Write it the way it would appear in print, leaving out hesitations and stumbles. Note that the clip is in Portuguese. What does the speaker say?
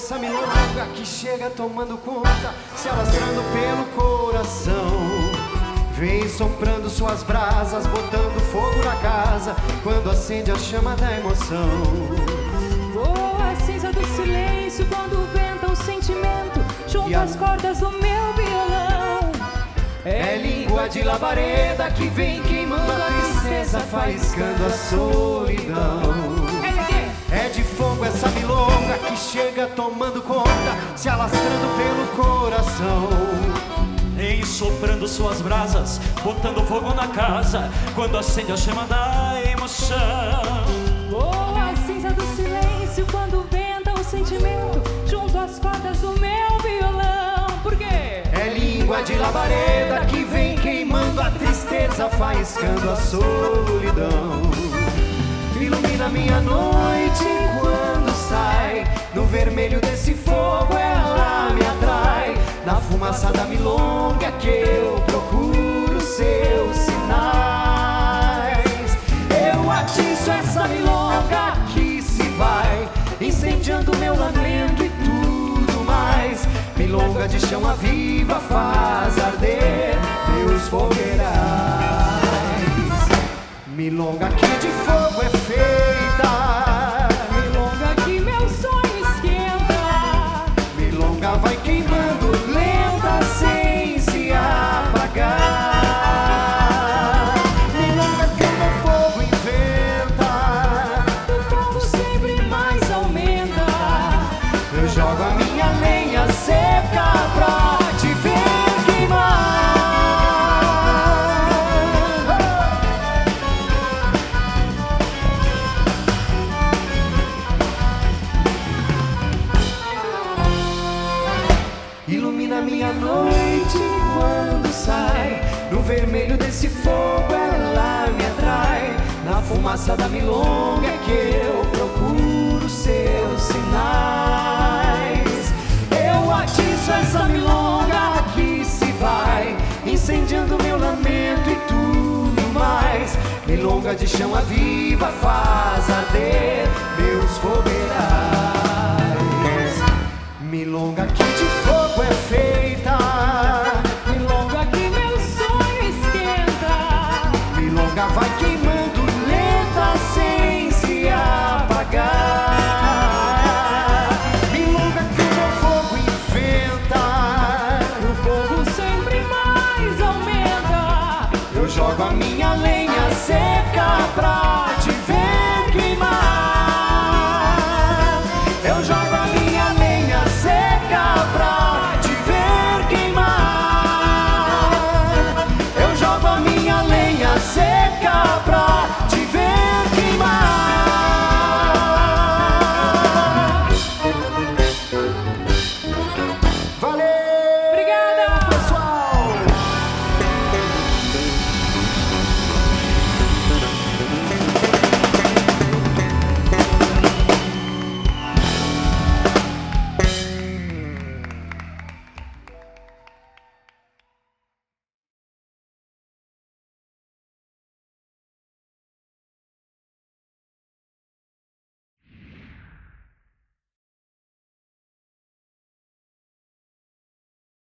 essa milonga que chega tomando conta, se alastrando pelo coração. Vem soprando suas brasas, botando fogo na casa, quando acende a chama da emoção. Voa a cinza do silêncio quando venta o sentimento junto às cordas do meu violão. É língua de labareda que vem queimando a tristeza, faiscando a solidão. É de fogo essa milonga que chega tomando conta, se alastrando pelo coração. Vem soprando suas brasas, botando fogo na casa, quando acende a chama da emoção. Voa a cinza do silêncio quando venta o sentimento junto às cordas do meu violão. Por quê? É língua de labareda que vem queimando a tristeza, faiscando a solidão. Ilumina minha noite quando sai, no vermelho desse fogo ela me atrai. Na fumaça da milonga que eu procuro seus sinais. Eu atiço essa milonga que se vai, incendiando meu lamento e tudo mais. Milonga de chama viva faz arder meus fogueirais. Milonga que de fogo é feita, Milonga que meu sonho esquenta. milonga vai queimando lenta sem se apagar. Milonga que o meu fogo inventa, O fogo sempre mais aumenta. eu jogo a minha lenha seca pra te ver queimar. Ilumina minha noite quando sai, no vermelho desse fogo ela me atrai. Na fumaça da milonga que eu procuro seus sinais. Eu atiço essa milonga que se vai, incendiando meu lamento e tudo mais. Milonga de chama viva faz arder meus fogueirais. Milonga que